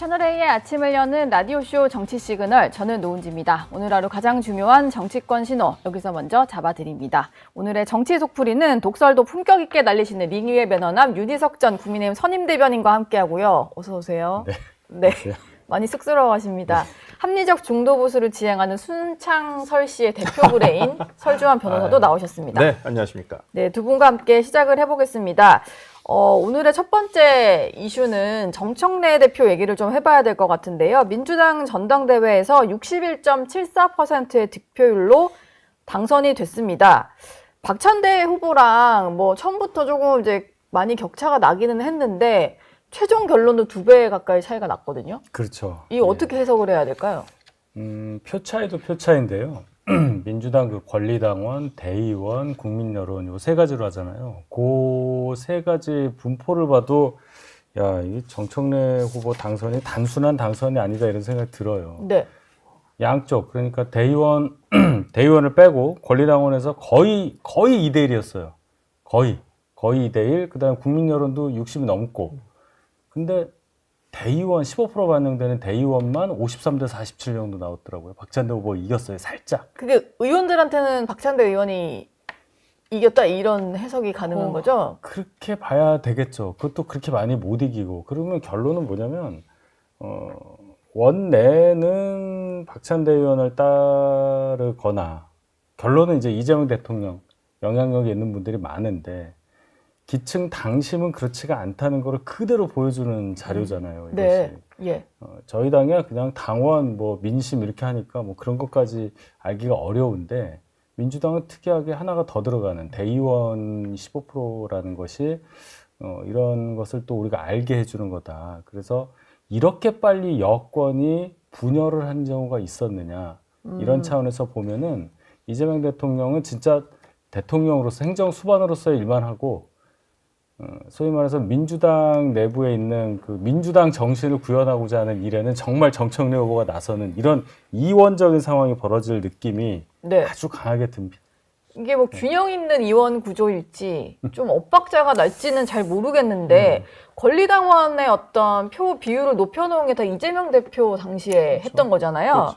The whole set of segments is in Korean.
채널A의 아침을 여는 라디오쇼 정치 시그널, 저는 노은지입니다. 오늘 하루 가장 중요한 정치권 신호, 여기서 먼저 잡아드립니다. 오늘의 정치 속풀이는 독설도 품격 있게 날리시는 링위의 매너남 윤희석 전 국민의힘 선임대변인과 함께하고요. 어서 오세요. 네. 많이 쑥스러워하십니다. 합리적 중도 보수를 지향하는 순창설 씨의 대표 브레인 설주환 변호사도 나오셨습니다. 네, 안녕하십니까. 네, 두 분과 함께 시작을 해보겠습니다. 오늘의 첫 번째 이슈는 정청래 대표 얘기를 좀 해봐야 될 것 같은데요. 민주당 전당대회에서 61.74%의 득표율로 당선이 됐습니다. 박찬대 후보랑 뭐 처음부터 조금 이제 많이 격차가 나기는 했는데 최종 결론도 2배 가까이 차이가 났거든요. 그렇죠. 이 어떻게 해석을 해야 될까요? 표 차이도 표 차이인데요. 민주당 그 권리당원, 대의원, 국민여론 요 세 가지로 하잖아요. 그 세 가지 분포를 봐도 야, 이 정청래 후보 당선이 단순한 당선이 아니다 이런 생각이 들어요. 네. 양쪽 그러니까 대의원을 빼고 권리당원에서 거의 2대 1이었어요. 거의 2대 1. 그다음에 국민여론도 60이 넘고. 근데 대의원 15% 반영되는 대의원만 53대 47 정도 나왔더라고요. 박찬대 후보 이겼어요, 살짝. 그게 의원들한테는 박찬대 의원이 이겼다 이런 해석이 가능한 거죠? 그렇게 봐야 되겠죠. 그것도 그렇게 많이 못 이기고. 그러면 결론은 뭐냐면 원내는 박찬대 의원을 따르거나 결론은 이제 이재명 대통령 영향력이 있는 분들이 많은데 기층 당심은 그렇지가 않다는 걸 그대로 보여주는 자료잖아요. 이것이. 네. 예. 저희 당이야 그냥 당원, 뭐 민심 이렇게 하니까 뭐 그런 것까지 알기가 어려운데 민주당은 특이하게 하나가 더 들어가는 대의원 15%라는 것이 이런 것을 또 우리가 알게 해주는 거다. 그래서 이렇게 빨리 여권이 분열을 한 경우가 있었느냐 이런 차원에서 보면은 이재명 대통령은 진짜 대통령으로서 행정 수반으로서의 일만 하고 소위 말해서 민주당 내부에 있는 그 민주당 정신을 구현하고자 하는 일에는 정말 정청래 후보가 나서는 이런 이원적인 상황이 벌어질 느낌이 네. 아주 강하게 듭니다. 이게 뭐 균형 있는 의원 구조일지 좀 엇박자가 날지는 잘 모르겠는데 권리당원의 어떤 표 비율을 높여놓은 게 다 이재명 대표 당시에 그렇죠. 했던 거잖아요. 그렇죠.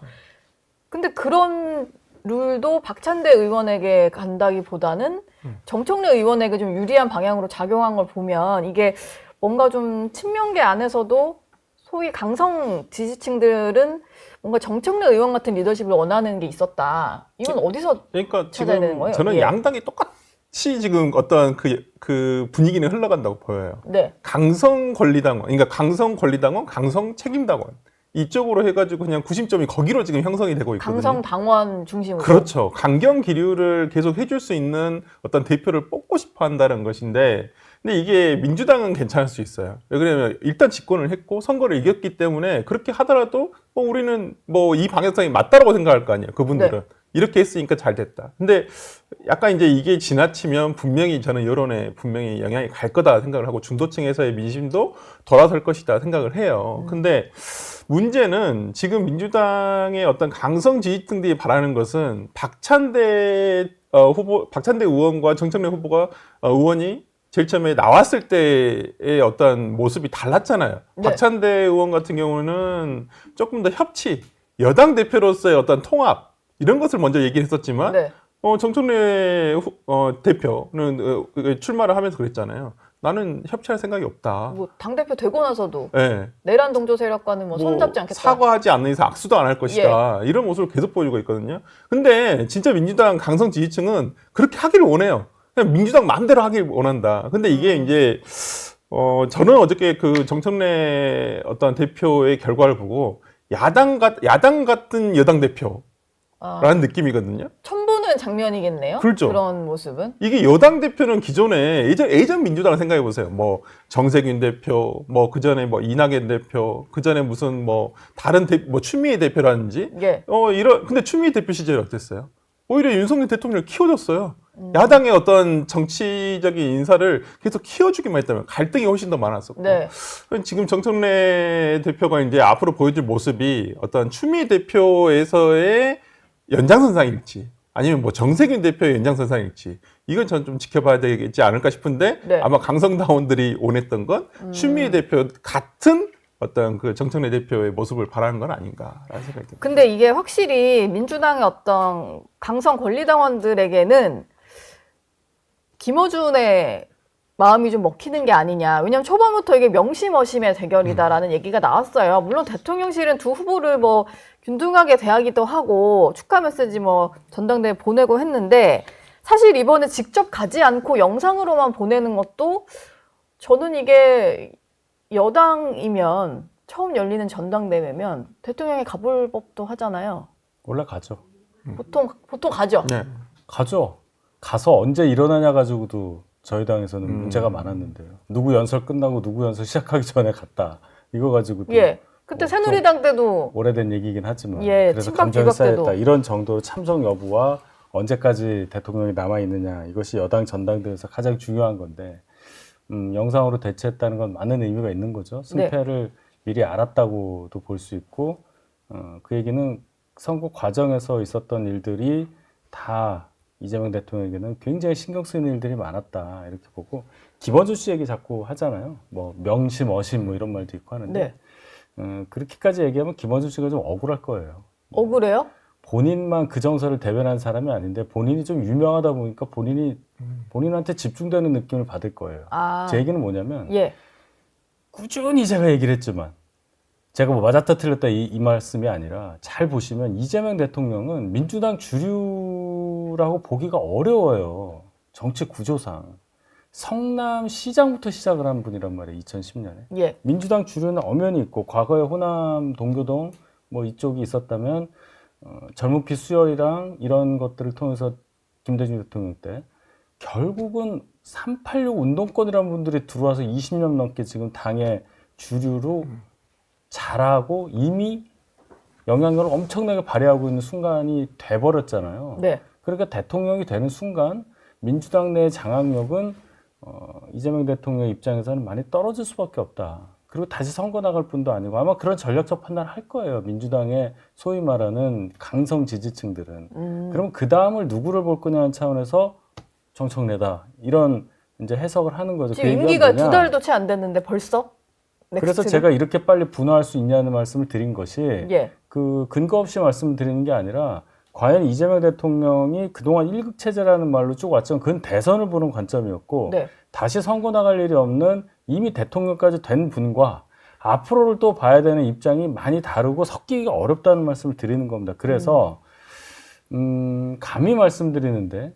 근데 그런 룰도 박찬대 의원에게 간다기보다는 정청래 의원에게 좀 유리한 방향으로 작용한 걸 보면 이게 뭔가 좀 친명계 안에서도 소위 강성 지지층들은 뭔가 정청래 의원 같은 리더십을 원하는 게 있었다. 이건 어디서 그러니까 찾아야 되는 지금 거예요? 저는 예. 양당이 똑같이 지금 어떤 그 분위기는 흘러간다고 보여요. 네. 강성 권리당원, 그러니까 강성 권리당원, 강성 책임당원 이쪽으로 해가지고 그냥 구심점이 거기로 지금 형성이 되고 있거든요. 강성 당원 중심으로. 그렇죠. 강경 기류를 계속 해줄 수 있는 어떤 대표를 뽑고 싶어 한다는 것인데, 근데 이게 민주당은 괜찮을 수 있어요. 왜 그러냐면 일단 집권을 했고 선거를 이겼기 때문에 그렇게 하더라도 뭐 우리는 뭐 이 방향성이 맞다라고 생각할 거 아니에요. 그분들은. 네. 이렇게 했으니까 잘 됐다. 근데 약간 이제 이게 지나치면 분명히 저는 여론에 분명히 영향이 갈 거다 생각을 하고 중도층에서의 민심도 돌아설 것이다 생각을 해요. 근데 문제는 지금 민주당의 어떤 강성 지지층들이 바라는 것은 박찬대 의원과 정청래 후보가 의원이 제일 처음에 나왔을 때의 어떤 모습이 달랐잖아요. 네. 박찬대 의원 같은 경우는 조금 더 협치, 여당 대표로서의 어떤 통합 이런 것을 먼저 얘기를 했었지만 네. 정청래 대표는 출마를 하면서 그랬잖아요. 나는 협치할 생각이 없다. 뭐 당대표 되고 나서도 네. 내란 동조 세력과는 뭐 손잡지 않겠다. 사과하지 않는 이상 악수도 안 할 것이다. 이런 모습을 계속 보여주고 있거든요. 근데 진짜 민주당 강성 지지층은 그렇게 하기를 원해요. 그냥 민주당 마음대로 하길 원한다. 근데 이게 이제 저는 어저께 그 정청래 어떤 대표의 결과를 보고 야당 같은 여당 대표라는 느낌이거든요. 첨보는 장면이겠네요. 그렇죠. 그런 모습은. 이게 여당 대표는 기존에 예전 민주당을 생각해 보세요. 뭐 정세균 대표, 뭐 그 전에 뭐 이낙연 대표, 그 전에 무슨 뭐 다른 뭐 추미애 대표라든지. 예. 근데 추미애 대표 시절이 어땠어요? 오히려 윤석열 대통령을 키워줬어요. 야당의 어떤 정치적인 인사를 계속 키워주기만 했다면 갈등이 훨씬 더 많았었고. 네. 지금 정청래 대표가 이제 앞으로 보여줄 모습이 어떤 추미애 대표에서의 연장선상일지 아니면 뭐 정세균 대표의 연장선상일지 이건 저는 좀 지켜봐야 되지 않을까 싶은데 네. 아마 강성당원들이 원했던 건 추미애 대표 같은 어떤 그 정청래 대표의 모습을 바라는 건 아닌가라는 생각이 듭니다. 근데 이게 확실히 민주당의 어떤 강성 권리당원들에게는 김어준의 마음이 좀 먹히는 게 아니냐. 왜냐하면 초반부터 이게 명심어심의 대결이다라는 얘기가 나왔어요. 물론 대통령실은 두 후보를 뭐 균등하게 대하기도 하고 축하 메시지 뭐 전당대회 보내고 했는데 사실 이번에 직접 가지 않고 영상으로만 보내는 것도 저는 이게 여당이면 처음 열리는 전당대회면 대통령이 가볼 법도 하잖아요. 올라가죠. 보통 가죠. 네. 가죠. 가서 언제 일어나냐 가지고도 저희 당에서는 문제가 많았는데요. 누구 연설 끝나고 누구 연설 시작하기 전에 갔다. 이거 가지고도 예. 그때 새누리당 때도 오래된 얘기긴 하지만 예, 그래서 친박 감정이 비박 때도. 쌓였다. 이런 정도로 참석 여부와 언제까지 대통령이 남아있느냐 이것이 여당 전당대회에서 가장 중요한 건데 영상으로 대체했다는 건 많은 의미가 있는 거죠. 승패를 미리 알았다고도 볼 수 있고 그 얘기는 선거 과정에서 있었던 일들이 다 이재명 대통령에게는 굉장히 신경 쓰이는 일들이 많았다 이렇게 보고 김어준 씨 얘기 자꾸 하잖아요. 뭐 명심, 어심 뭐 이런 말도 있고 하는데 그렇게까지 얘기하면 김어준 씨가 좀 억울할 거예요. 억울해요? 본인만 그 정서를 대변한 사람이 아닌데 본인이 좀 유명하다 보니까 본인한테 집중되는 느낌을 받을 거예요. 아, 제 얘기는 뭐냐면 예. 꾸준히 제가 얘기를 했지만 제가 뭐 맞았다 틀렸다 이 말씀이 아니라 잘 보시면 이재명 대통령은 민주당 주류라고 보기가 어려워요. 정치 구조상. 성남시장부터 시작을 한 분이란 말이에요. 2010년에. 예. 민주당 주류는 엄연히 있고 과거에 호남 동교동 뭐 이쪽이 있었다면 젊은 피 수혈이랑 이런 것들을 통해서 김대중 대통령 때 결국은 386 운동권이라는 분들이 들어와서 20년 넘게 지금 당의 주류로 잘하고 이미 영향력을 엄청나게 발휘하고 있는 순간이 돼버렸잖아요. 네. 그러니까 대통령이 되는 순간 민주당 내 장악력은 이재명 대통령 입장에서는 많이 떨어질 수밖에 없다. 그리고 다시 선거 나갈 뿐도 아니고 아마 그런 전략적 판단을 할 거예요. 민주당의 소위 말하는 강성 지지층들은. 그럼 그 다음을 누구를 볼 거냐는 차원에서 정청래다. 이런 이제 해석을 하는 거죠. 지금 그 얘기가 임기가 뭐냐? 2달도 채 안 됐는데 벌써? 그래서 넥스트를? 제가 이렇게 빨리 분화할 수 있냐는 말씀을 드린 것이 예. 그 근거 없이 말씀드리는 게 아니라 과연 이재명 대통령이 그동안 일극 체제라는 말로 쭉 왔지만 그건 대선을 보는 관점이었고 네. 다시 선거 나갈 일이 없는 이미 대통령까지 된 분과 앞으로를 또 봐야 되는 입장이 많이 다르고 섞이기가 어렵다는 말씀을 드리는 겁니다. 그래서 감히 말씀드리는데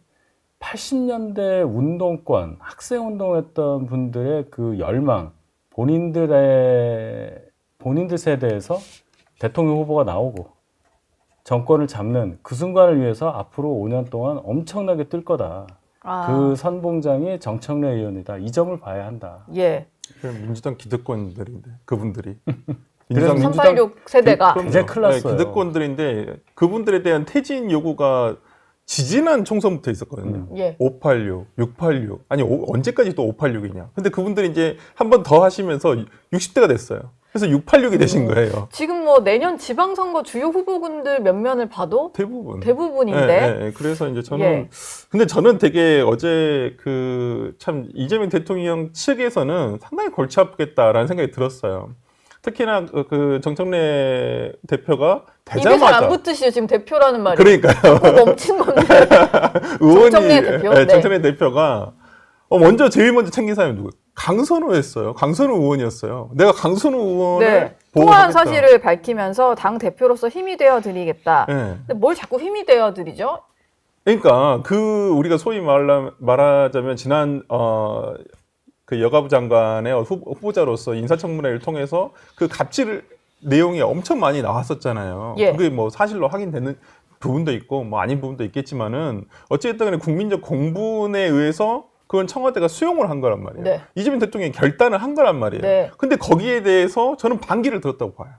80년대 운동권, 학생 운동했던 분들의 그 열망, 본인들 세대에서 대통령 후보가 나오고 정권을 잡는 그 순간을 위해서 앞으로 5년 동안 엄청나게 뜰 거다. 아, 그 선봉장이 정청래 의원이다. 이 점을 봐야 한다. 예. 민주당 기득권들인데 그분들이 그래서 민주당 386 세대가. 그럼요. 굉장히 큰일 났어요. 기득권들인데 그분들에 대한 퇴진 요구가 지지난 총선부터 있었거든요. 예. 586, 686. 아니, 언제까지 또 586이냐. 근데 그분들이 이제 한 번 더 하시면서 60대가 됐어요. 그래서 686이 되신 거예요. 지금 뭐 내년 지방선거 주요 후보군들 몇면을 봐도 대부분인데. 예. 그래서 이제 저는 예. 근데 저는 되게 어제 그 참 이재명 대통령 측에서는 상당히 골치 아프겠다라는 생각이 들었어요. 특히나 그 정청래 대표가 입에 잘 안 되자마자 붙으시죠 지금 대표라는 말이. 그러니까요. 꼭 넘친 건데. 의원이 정청래 대표? 네, 네. 정청래 대표가 제일 먼저 챙긴 사람이 누구예요? 강선우였어요. 강선우 의원이었어요. 내가 강선우 의원을 네. 통화한 보호하겠다. 사실을 밝히면서 당 대표로서 힘이 되어 드리겠다. 네. 근데 뭘 자꾸 힘이 되어 드리죠? 그러니까 우리가 소위 말하자면 지난 그 여가부 장관의 후보자로서 인사청문회를 통해서 그 갑질 내용이 엄청 많이 나왔었잖아요. 예. 그게 뭐 사실로 확인되는 부분도 있고 뭐 아닌 부분도 있겠지만은 어쨌든 간에 국민적 공분에 의해서 그건 청와대가 수용을 한 거란 말이에요. 네. 이재명 대통령이 결단을 한 거란 말이에요. 네. 근데 거기에 대해서 저는 반기를 들었다고 봐요.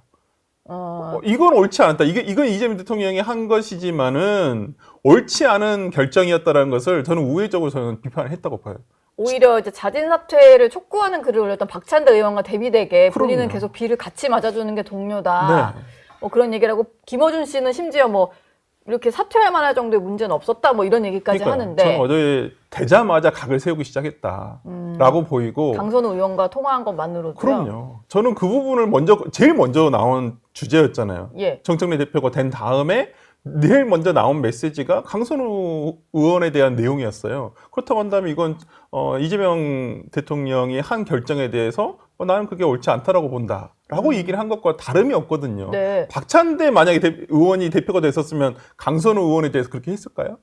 이건 옳지 않았다. 이건 이재명 대통령이 한 것이지만은 옳지 않은 결정이었다라는 것을 저는 우회적으로 저는 비판을 했다고 봐요. 오히려 이제 자진 사퇴를 촉구하는 글을 올렸던 박찬대 의원과 대비되게 본인은 그럼요. 계속 비를 같이 맞아주는 게 동료다. 네. 뭐 그런 얘기를 하고 김어준 씨는 심지어 뭐 이렇게 사퇴할만 할 정도의 문제는 없었다 뭐 이런 얘기까지 그러니까요. 하는데 저는 어제 되자마자 각을 세우기 시작했다라고 보이고 강선우 의원과 통화한 것만으로도요. 그럼요. 저는 그 부분을 제일 먼저 나온 주제였잖아요. 예. 정청래 대표가 된 다음에 제일 먼저 나온 메시지가 강선우 의원에 대한 내용이었어요. 그렇다고 한다면 이건 이재명 대통령이 한 결정에 대해서 나는 그게 옳지 않다라고 본다라고 얘기를 한 것과 다름이 없거든요. 네. 박찬대 만약에 의원이 대표가 됐었으면 강선우 의원에 대해서 그렇게 했을까요?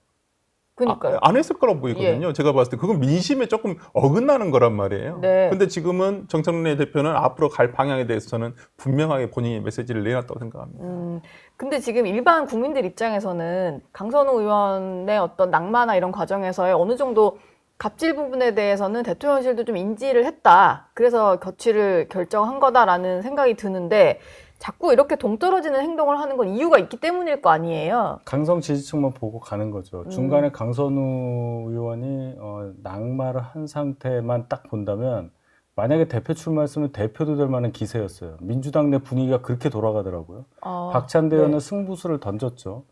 그러니까요. 안 했을 거라고 보이거든요. 제가 봤을 때 그건 민심에 조금 어긋나는 거란 말이에요. 네. 근데 지금은 정청래 대표는 앞으로 갈 방향에 대해서 저는 분명하게 본인이 메시지를 내놨다고 생각합니다. 근데 지금 일반 국민들 입장에서는 강선우 의원의 어떤 낙마나 이런 과정에서의 어느 정도 갑질 부분에 대해서는 대통령실도 좀 인지를 했다. 그래서 거취를 결정한 거다라는 생각이 드는데 자꾸 이렇게 동떨어지는 행동을 하는 건 이유가 있기 때문일 거 아니에요. 강성 지지층만 보고 가는 거죠. 중간에 강선우 의원이 낙마를 한 상태만 딱 본다면 만약에 대표 출마했으면 대표도 될 만한 기세였어요. 민주당 내 분위기가 그렇게 돌아가더라고요. 박찬대 의원은 승부수를 던졌죠.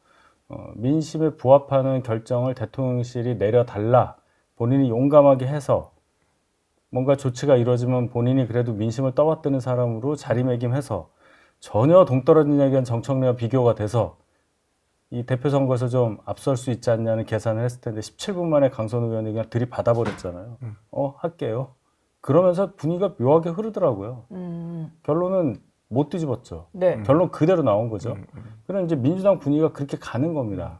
민심에 부합하는 결정을 대통령실이 내려달라. 본인이 용감하게 해서 뭔가 조치가 이루어지면 본인이 그래도 민심을 떠받드는 사람으로 자리매김해서 전혀 동떨어진 얘기한 정청래와 비교가 돼서 이 대표 선거에서 좀 앞설 수 있지 않냐는 계산을 했을 텐데 17분 만에 강선우 의원이 그냥 들이받아 버렸잖아요. 할게요. 그러면서 분위기가 묘하게 흐르더라고요. 결론은 못 뒤집었죠. 네. 결론 그대로 나온 거죠. 그럼 이제 민주당 분위기가 그렇게 가는 겁니다.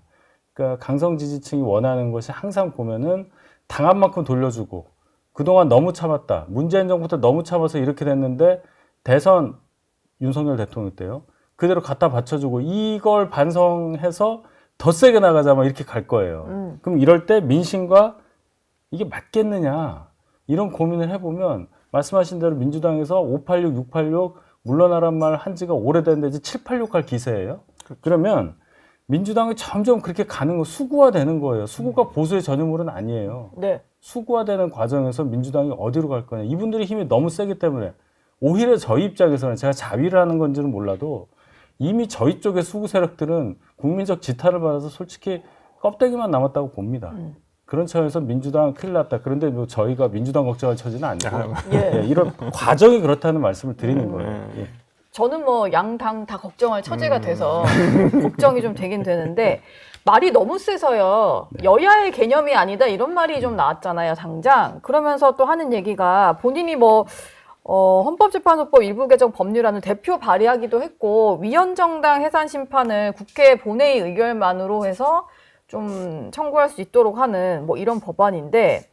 그러니까 강성 지지층이 원하는 것이 항상 보면은 당한 만큼 돌려주고 그동안 너무 참았다. 문재인 정부 때 너무 참아서 이렇게 됐는데 대선 윤석열 대통령 때요. 그대로 갖다 받쳐주고 이걸 반성해서 더 세게 나가자 막 이렇게 갈 거예요. 그럼 이럴 때 민심과 이게 맞겠느냐 이런 고민을 해보면 말씀하신 대로 민주당에서 586, 686 물러나란 말 한 지가 오래됐는데 이제 786 할 기세예요. 그러면 민주당이 점점 그렇게 가는 거 수구화되는 거예요. 수구가 보수의 전유물은 아니에요. 네. 수구화되는 과정에서 민주당이 어디로 갈 거냐. 이분들의 힘이 너무 세기 때문에 오히려 저희 입장에서는 제가 자위를 하는 건지는 몰라도 이미 저희 쪽의 수구 세력들은 국민적 지탄을 받아서 솔직히 껍데기만 남았다고 봅니다. 그런 차원에서 민주당 큰일 났다. 그런데 뭐 저희가 민주당 걱정할 처지는 아니고 예. 이런 과정이 그렇다는 말씀을 드리는 거예요. 예. 저는 뭐 양당 다 걱정할 처지가 돼서 걱정이 좀 되긴 되는데 말이 너무 세서요. 여야의 개념이 아니다 이런 말이 좀 나왔잖아요. 당장. 그러면서 또 하는 얘기가 본인이 뭐 헌법재판소법 일부 개정 법률안을 대표 발의하기도 했고 위헌정당 해산 심판을 국회 본회의 의결만으로 해서 좀 청구할 수 있도록 하는 뭐 이런 법안인데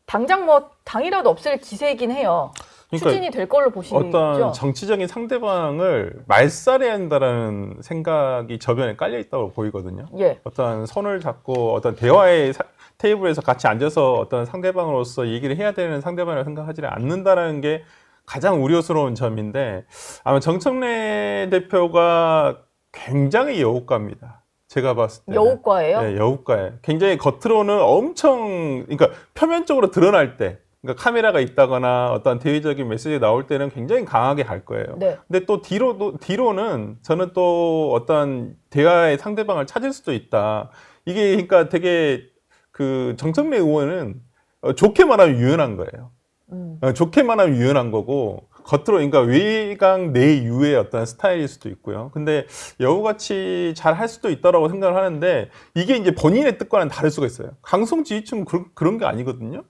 당장 뭐 당이라도 없앨 기세이긴 해요. 그러니까 추진이 될 걸로 보시죠. 어떤 정치적인 상대방을 말살해야 한다라는 생각이 저변에 깔려 있다고 보이거든요. 예. 어떤 손을 잡고 어떤 대화의 테이블에서 같이 앉아서 어떤 상대방으로서 얘기를 해야 되는 상대방을 생각하지 않는다라는 게 가장 우려스러운 점인데 아마 정청래 대표가 굉장히 여우가입니다. 제가 봤을 때 여우과예요? 네, 여우가예요. 굉장히 겉으로는 그러니까 표면적으로 드러날 때 그러니까 카메라가 있다거나 어떤 대외적인 메시지가 나올 때는 굉장히 강하게 갈 거예요. 네. 근데 또 뒤로는 저는 또 어떤 대화의 상대방을 찾을 수도 있다. 이게 그러니까 되게 그 정청래 의원은 좋게 말하면 유연한 거예요. 좋게 말하면 유연한 거고 겉으로 그러니까 외강 내유의 어떤 스타일일 수도 있고요. 근데 여우같이 잘 할 수도 있다라고 생각을 하는데 이게 이제 본인의 뜻과는 다를 수가 있어요. 강성 지지층은 그런 게 아니거든요.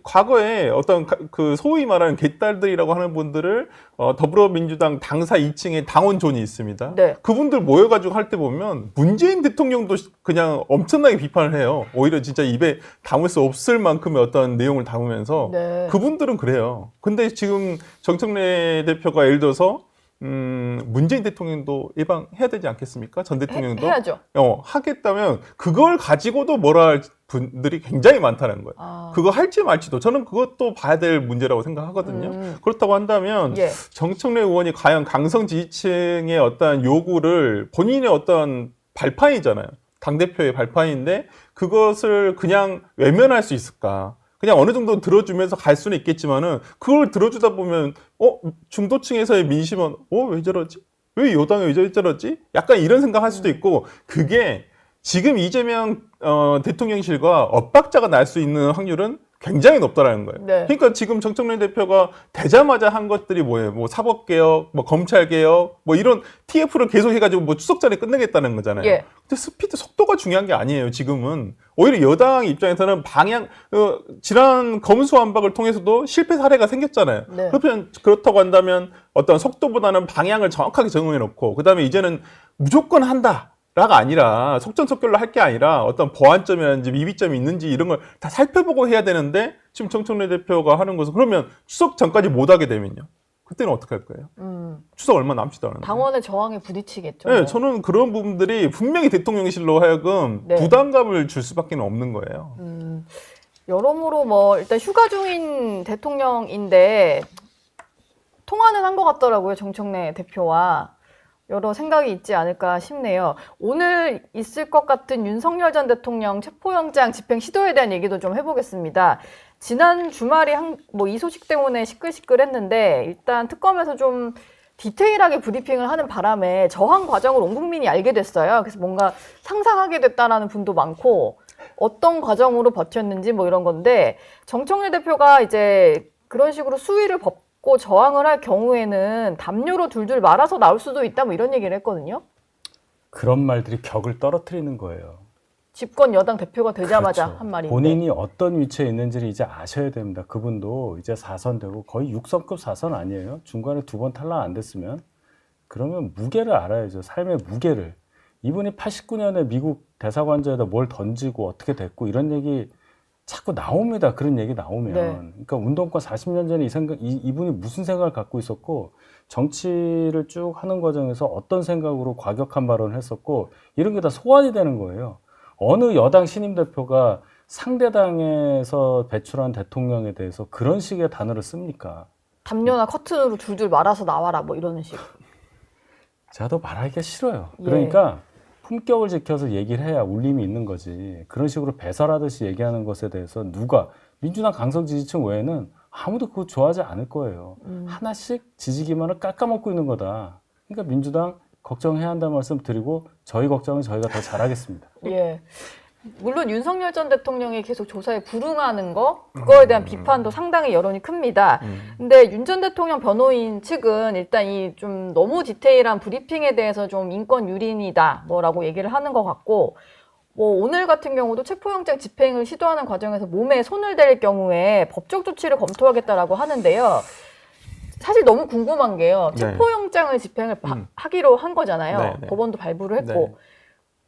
과거에 어떤 그 소위 말하는 개딸들이라고 하는 분들을 더불어민주당 당사 2층에 당원존이 있습니다. 네. 그분들 모여가지고 할 때 보면 문재인 대통령도 그냥 엄청나게 비판을 해요. 오히려 진짜 입에 담을 수 없을 만큼의 어떤 내용을 담으면서 네. 그분들은 그래요. 근데 지금 정청래 대표가 예를 들어서 문재인 대통령도 예방해야 되지 않겠습니까? 전 대통령도 해야죠. 하겠다면 그걸 가지고도 뭐라 할 분들이 굉장히 많다는 거예요. 그거 할지 말지도 저는 그것도 봐야 될 문제라고 생각하거든요. 그렇다고 한다면 예. 정청래 의원이 과연 강성 지지층의 어떤 요구를 본인의 어떤 발판이잖아요. 당대표의 발판인데 그것을 그냥 외면할 수 있을까? 그냥 어느 정도 들어주면서 갈 수는 있겠지만은 그걸 들어주다 보면 중도층에서의 민심은 왜 저러지? 왜 여당에 왜 저러지? 약간 이런 생각할 수도 있고 그게 지금 이재명 대통령실과 엇박자가 날 수 있는 확률은 굉장히 높다라는 거예요. 네. 그러니까 지금 정청래 대표가 되자마자 한 것들이 뭐예요? 뭐 사법개혁, 뭐 검찰개혁, 뭐 이런 TF를 계속 해가지고 뭐 추석 전에 끝내겠다는 거잖아요. 예. 근데 속도가 중요한 게 아니에요, 지금은. 오히려 여당 입장에서는 지난 검수완박을 통해서도 실패 사례가 생겼잖아요. 네. 그렇다고 한다면 어떤 속도보다는 방향을 정확하게 정해 놓고, 그 다음에 이제는 무조건 한다. 라가 아니라 속전속결로 할 게 아니라 어떤 보완점이라든지 미비점이 있는지 이런 걸 다 살펴보고 해야 되는데 지금 정청래 대표가 하는 것은 그러면 추석 전까지 못 하게 되면요. 그때는 어떻게 할 거예요? 추석 얼마 남지도 않은데. 당원의 저항에 부딪히겠죠. 네, 저는 그런 부분들이 분명히 대통령실로 하여금 네. 부담감을 줄 수밖에 없는 거예요. 여러모로 뭐 일단 휴가 중인 대통령인데 통화는 한 것 같더라고요. 정청래 대표와. 여러 생각이 있지 않을까 싶네요. 오늘 있을 것 같은 윤석열 전 대통령 체포영장 집행 시도에 대한 얘기도 좀 해보겠습니다. 지난 주말이 이 소식 때문에 시끌시끌했는데 일단 특검에서 좀 디테일하게 브리핑을 하는 바람에 저항 과정을 온 국민이 알게 됐어요. 그래서 뭔가 상상하게 됐다라는 분도 많고 어떤 과정으로 버텼는지 뭐 이런 건데 정청래 대표가 이제 그런 식으로 수위를 법 저항을 할 경우에는 담요로 둘둘 말아서 나올 수도 있다 뭐 이런 얘기를 했거든요. 그런 말들이 격을 떨어뜨리는 거예요. 집권 여당 대표가 되자마자 그렇죠. 한 말인데. 본인이 어떤 위치에 있는지를 이제 아셔야 됩니다. 그분도 이제 4선 되고 거의 6선급 4선 아니에요? 중간에 2번 탈락 안 됐으면. 그러면 무게를 알아야죠. 삶의 무게를. 이분이 89년에 미국 대사관저에다 뭘 던지고 어떻게 됐고 이런 얘기 자꾸 나옵니다. 그런 얘기 나오면. 네. 그러니까 운동권 40년 전에 이분이 무슨 생각을 갖고 있었고 정치를 쭉 하는 과정에서 어떤 생각으로 과격한 발언을 했었고 이런 게 다 소환이 되는 거예요. 어느 여당 신임 대표가 상대당에서 배출한 대통령에 대해서 그런 식의 단어를 씁니까? 담요나 커튼으로 둘둘 말아서 나와라 뭐 이런 식. 제가 더 말하기가 싫어요. 예. 그러니까 품격을 지켜서 얘기를 해야 울림이 있는 거지. 그런 식으로 배설하듯이 얘기하는 것에 대해서 민주당 강성 지지층 외에는 아무도 그거 좋아하지 않을 거예요. 하나씩 지지 기반을 깎아먹고 있는 거다. 그러니까 민주당 걱정해야 한다는 말씀 드리고 저희 걱정은 저희가 더 잘하겠습니다. 예. 물론 윤석열 전 대통령이 계속 조사에 불응하는 그거에 대한 비판도 상당히 여론이 큽니다. 근데 윤 전 대통령 변호인 측은 일단 이 좀 너무 디테일한 브리핑에 대해서 좀 인권 유린이다 뭐라고 얘기를 하는 것 같고 뭐 오늘 같은 경우도 체포영장 집행을 시도하는 과정에서 몸에 손을 댈 경우에 법적 조치를 검토하겠다라고 하는데요. 사실 너무 궁금한 게요. 네. 체포영장을 집행을 하기로 한 거잖아요. 네, 네. 법원도 발부를 했고. 네.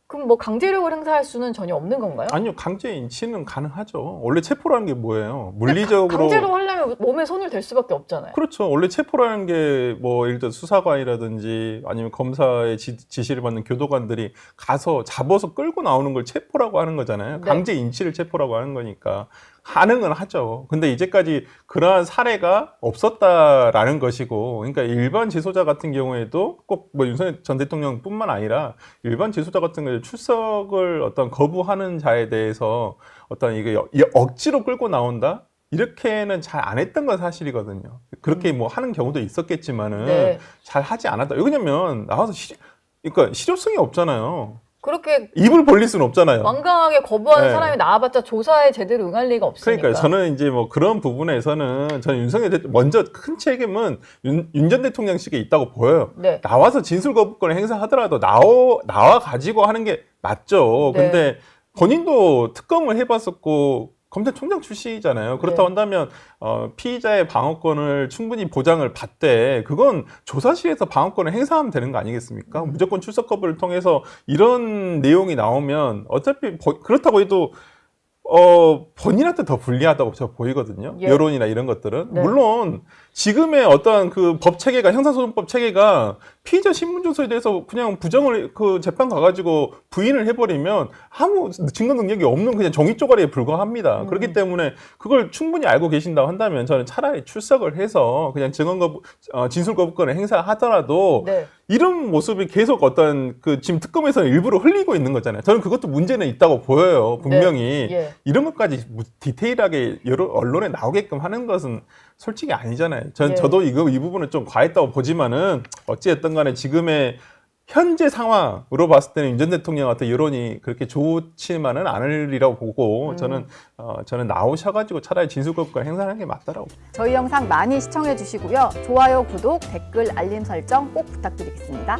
그럼 뭐 강제력을 행사할 수는 전혀 없는 건가요? 아니요, 강제 인치는 가능하죠. 원래 체포라는 게 뭐예요? 물리적으로. 강제로 하려면 몸에 손을 댈 수밖에 없잖아요. 그렇죠. 원래 체포라는 게 뭐 예를 들어 수사관이라든지 아니면 검사의 지시를 받는 교도관들이 가서 잡아서 끌고 나오는 걸 체포라고 하는 거잖아요. 네. 강제 인치를 체포라고 하는 거니까 가능은 하죠. 근데 이제까지 그러한 사례가 없었다라는 것이고, 그러니까 일반 재소자 같은 경우에도 꼭 뭐 윤석열 전 대통령뿐만 아니라 일반 재소자 같은 경우에 출석을 어떤 거부하는 자에 대해서 어떤 이게 억지로 끌고 나온다? 이렇게는 잘 안 했던 건 사실이거든요. 그렇게 뭐 하는 경우도 있었겠지만은 네. 잘 하지 않았다. 왜냐면 나와서 그러니까 실효성이 없잖아요. 그렇게 입을 벌릴 수는 없잖아요. 완강하게 거부하는 네. 사람이 나와봤자 조사에 제대로 응할 리가 없으니까. 그러니까 저는 이제 뭐 그런 부분에서는 저는 윤석열 대통령 먼저 큰 책임은 윤 전 대통령 측에 있다고 보여요. 네. 나와서 진술 거부권을 행사하더라도 나와 가지고 하는 게 맞죠. 네. 근데 본인도 특검을 해봤었고 검찰총장 출신이잖아요. 그렇다고 네. 한다면 피의자의 방어권을 충분히 보장을 받되 그건 조사실에서 방어권을 행사하면 되는 거 아니겠습니까? 무조건 출석 거부를 통해서 이런 내용이 나오면 어차피 그렇다고 해도 본인한테 더 불리하다고 저 보이거든요. 예. 여론이나 이런 것들은. 네. 물론 지금의 어떤 그 법 체계가 형사소송법 체계가 피의자 신문조서에 대해서 그냥 부정을 그 재판 가가지고 부인을 해버리면 아무 증거 능력이 없는 그냥 종이 쪼가리에 불과합니다. 그렇기 때문에 그걸 충분히 알고 계신다고 한다면 저는 차라리 출석을 해서 그냥 진술 거부권을 행사하더라도 네. 이런 모습이 계속 어떤 그 지금 특검에서 일부러 흘리고 있는 거잖아요. 저는 그것도 문제는 있다고 보여요. 분명히 네. 예. 이런 것까지 디테일하게 여러 언론에 나오게끔 하는 것은 솔직히 아니잖아요. 예. 저도 이 부분은 좀 과했다고 보지만은 어찌됐든 간에 지금의 현재 상황으로 봤을 때는 윤 전 대통령한테 여론이 그렇게 좋지만은 않으리라고 보고 저는 나오셔가지고 차라리 진술거부권 행사하는 게 맞다라고. 저희 영상 많이 시청해 주시고요. 좋아요, 구독, 댓글, 알림 설정 꼭 부탁드리겠습니다.